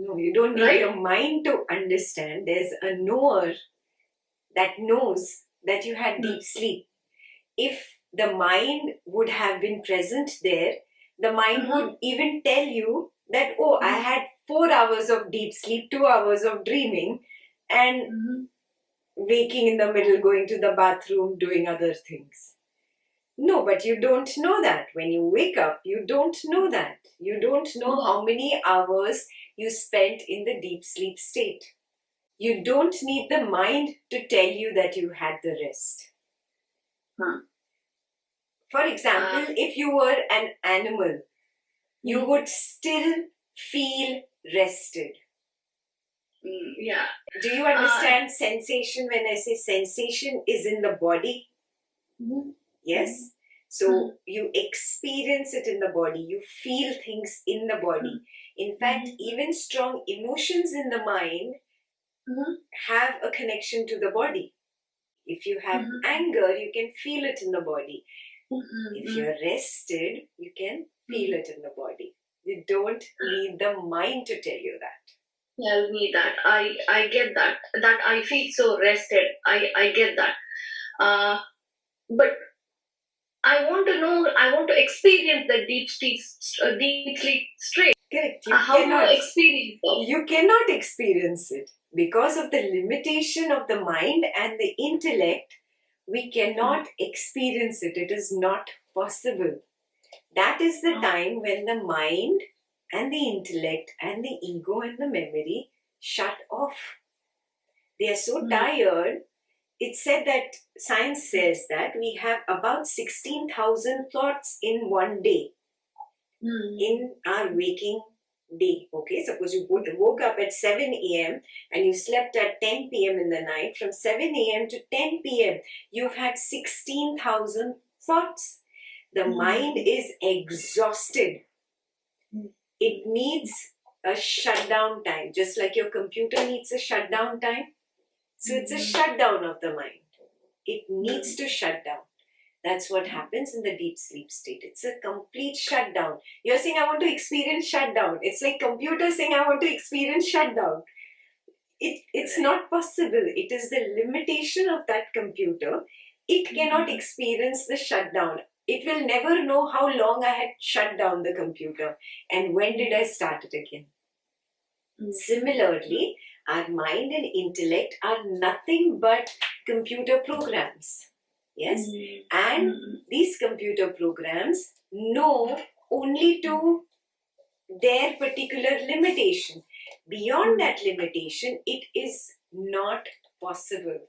No, you don't need Right? your mind to understand. There's a knower that knows that you had deep sleep. If the mind would have been present there, the mind would even tell you that, oh, I had 4 hours of deep sleep, 2 hours of dreaming, and waking in the middle, going to the bathroom, doing other things. No, but you don't know that. When you wake up, you don't know that. You don't know how many hours you spent in the deep sleep state. You don't need the mind to tell you that you had the rest. For example, if you were an animal, you would still feel rested. Yeah. Do you understand sensation when I say sensation is in the body? Yes? So you experience it in the body, you feel things in the body. In fact, even strong emotions in the mind have a connection to the body. If you have anger, you can feel it in the body. If you're rested, you can feel it in the body. You don't need the mind to tell you that. Tell me that. I get that. That I feel so rested. I get that. But I want to know, I want to experience the deep sleep state. Correct. How do I experience that? You cannot experience it. Because of the limitation of the mind and the intellect, we cannot experience it. It is not possible. That is the time when the mind and the intellect and the ego and the memory shut off. They are so tired. It's said that science says that we have about 16,000 thoughts in one day, in our waking day. Okay, suppose you woke up at 7 a.m. and you slept at 10 p.m. in the night. From 7 a.m. to 10 p.m., you've had 16,000 thoughts. The mind is exhausted. It needs a shutdown time, just like your computer needs a shutdown time. So it's a shutdown of the mind. It needs to shut down. That's what happens in the deep sleep state. It's a complete shutdown. You're saying, I want to experience shutdown. It's like computer saying, I want to experience shutdown. It's not possible. It is the limitation of that computer. It cannot experience the shutdown. It will never know how long I had shut down the computer and when did I start it again. Similarly, our mind and intellect are nothing but computer programs. Yes? And these computer programs know only to their particular limitation. Beyond that limitation, it is not possible.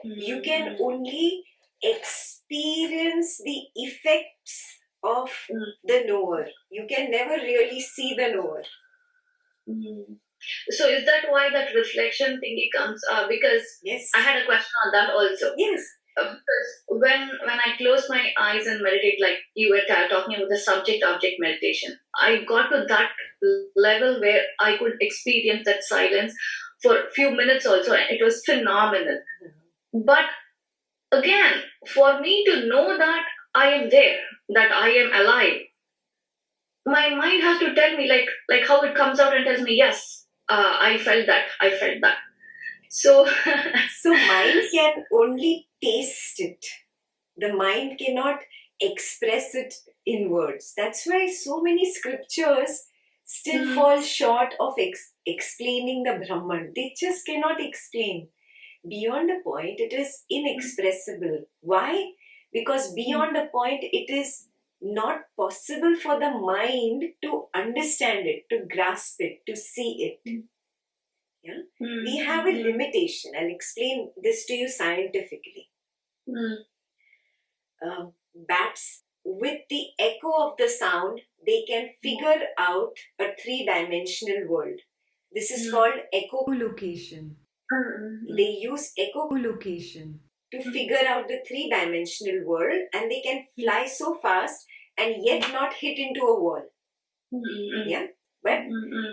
You can only experience the effects of the knower. You can never really see the knower. So is that why that reflection thingy comes? Because yes, I had a question on that also. Yes. Because when I close my eyes and meditate, like you were talking about the subject-object meditation, I got to that level where I could experience that silence for a few minutes also, and it was phenomenal. But again, for me to know that I am there, that I am alive, my mind has to tell me, like how it comes out and tells me, yes, I felt that. So mind can only taste it. The mind cannot express it in words. That's why so many scriptures still fall short of explaining the Brahman. They just cannot explain. Beyond a point, it is inexpressible. Why? Because beyond a point, it is not possible for the mind to understand it, to grasp it, to see it. Yeah? We have a limitation. I'll explain this to you scientifically. Bats, with the echo of the sound, they can figure out a three-dimensional world. This is called echolocation. They use echolocation to figure out the three-dimensional world, and they can fly so fast and yet not hit into a wall. Yeah? But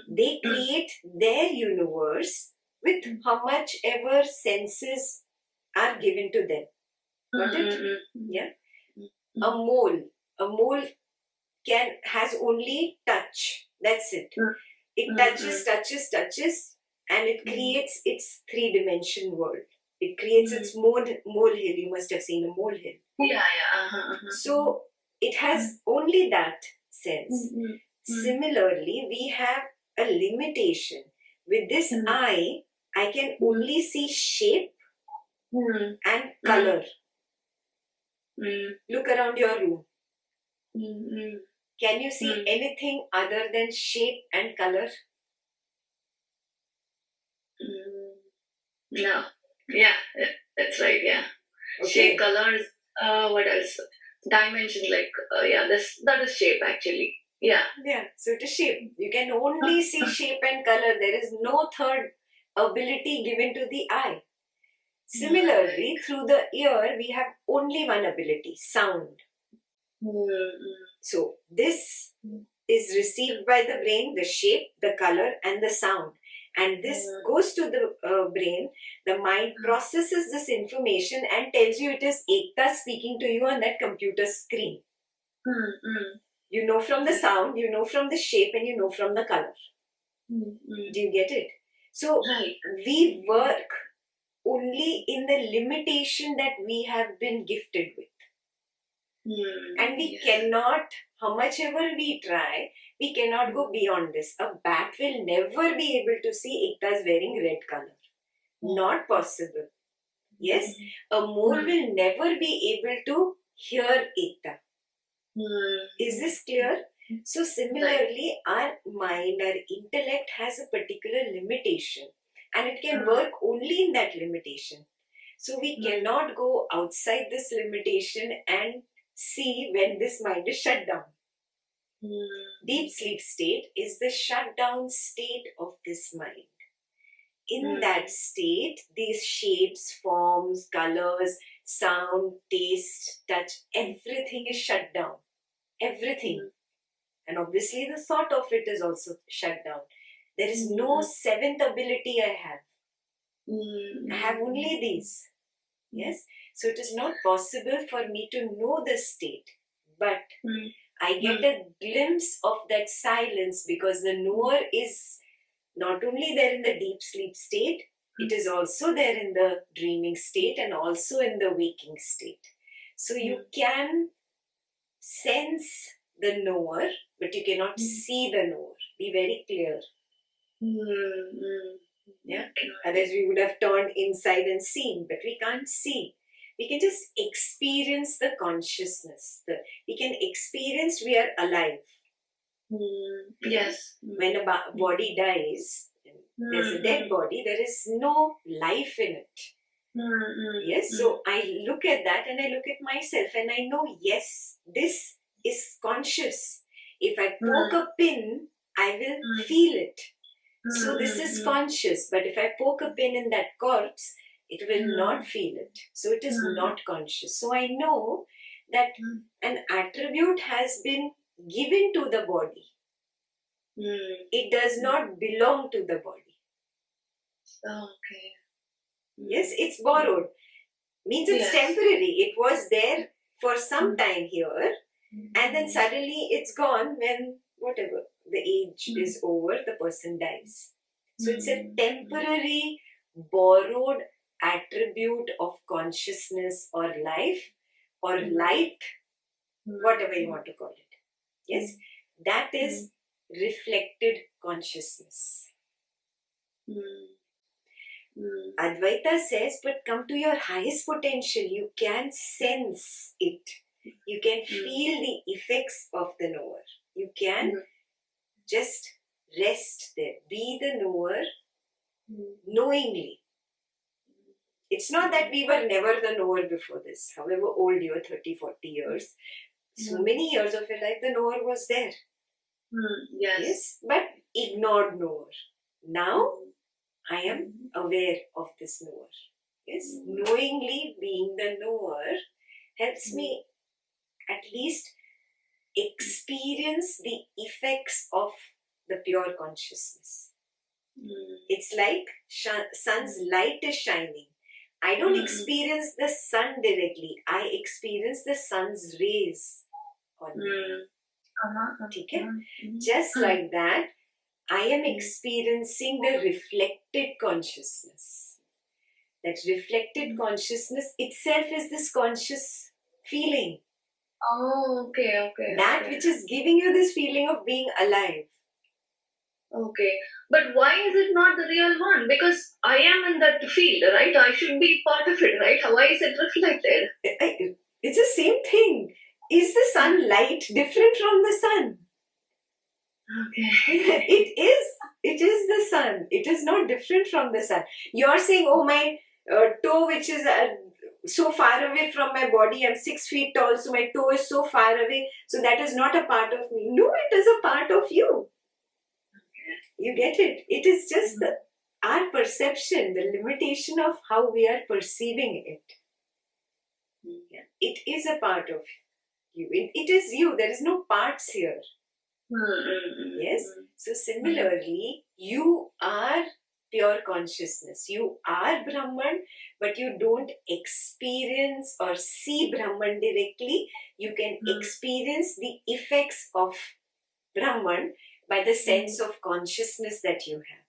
they create their universe with how much ever senses are given to them. Got it? Yeah? A mole has only touch. That's it. It touches, and it creates its three-dimension world. It creates its molehill. You must have seen a molehill. Yeah, yeah. So it has only that sense. Similarly, we have a limitation. With this eye, I can only see shape and color. Look around your room. Can you see anything other than shape and color? No. Yeah, that's right. Yeah. Okay. Shape, colors. What else? Dimension. Like yeah, that is shape actually. Yeah. Yeah. So it is shape. You can only see shape and color. There is no third ability given to the eye. Similarly, through the ear, we have only one ability: sound. So this is received by the brain, the shape, the color, and the sound. And this goes to the brain. The mind processes this information and tells you it is Ekta speaking to you on that computer screen. You know from the sound, you know from the shape, and you know from the color. Do you get it? So we work only in the limitation that we have been gifted with. And we cannot, how much ever we try, we cannot go beyond this. A bat will never be able to see Ekta is wearing red color. Not possible. Yes? A mole will never be able to hear Ekta. Is this clear? So similarly, our mind, our intellect has a particular limitation, and it can work only in that limitation. So we cannot go outside this limitation and see when this mind is shut down. Deep sleep state is the shutdown state of this mind. In that state, these shapes, forms, colors, sound, taste, touch, everything is shut down. Everything. And obviously the thought of it is also shut down. There is no seventh ability I have. I have only these. Yes? So it is not possible for me to know the state. But I get a glimpse of that silence because the knower is not only there in the deep sleep state, it is also there in the dreaming state and also in the waking state. So you can sense the knower, but you cannot see the knower. Be very clear. Yeah. Otherwise, we would have turned inside and seen, but we can't see. We can just experience the consciousness. We can experience we are alive. Yes. When a body dies, there's a dead body, there is no life in it. Yes, so I look at that and I look at myself and I know, yes, this is conscious. If I poke a pin, I will feel it. So this is conscious, but if I poke a pin in that corpse, it will not feel it. So it is not conscious. So I know that an attribute has been given to the body. It does not belong to the body. Okay. Yes, it's borrowed. Means it's temporary. It was there for some time here, and then suddenly it's gone when whatever the age is over, the person dies. So it's a temporary borrowed attribute of consciousness or life or light, whatever you want to call it. Yes, that is reflected consciousness. Advaita says, but come to your highest potential, you can sense it. You can feel the effects of the knower. You can just rest there. Be the knower knowingly. It's not that we were never the knower before this. However old you are, 30, 40 years, so many years of your life, the knower was there. Yes, but ignored knower. Now, I am aware of this knower. Yes, knowingly being the knower helps me at least experience the effects of the pure consciousness. It's like sun's light is shining. I don't experience the sun directly. I experience the sun's rays on me. Okay? Just like that, I am experiencing the reflected consciousness. That reflected consciousness itself is this conscious feeling. Oh, okay. That which is giving you this feeling of being alive. Okay. But why is it not the real one? Because I am in that field, right? I should be part of it, right? Why is it reflected? It's the same thing. Is the sun light different from the sun? Okay. It is the sun. It is not different from the sun. You're saying, oh, my toe, which is so far away from my body, I'm 6 feet tall, so my toe is so far away, so that is not a part of me. No, it is a part of you. You get it? It is just our perception, the limitation of how we are perceiving it. Yeah. It is a part of you. It is you. There is no parts here. Yes? So similarly, you are pure consciousness. You are Brahman, but you don't experience or see Brahman directly. You can experience the effects of Brahman by the sense of consciousness that you have.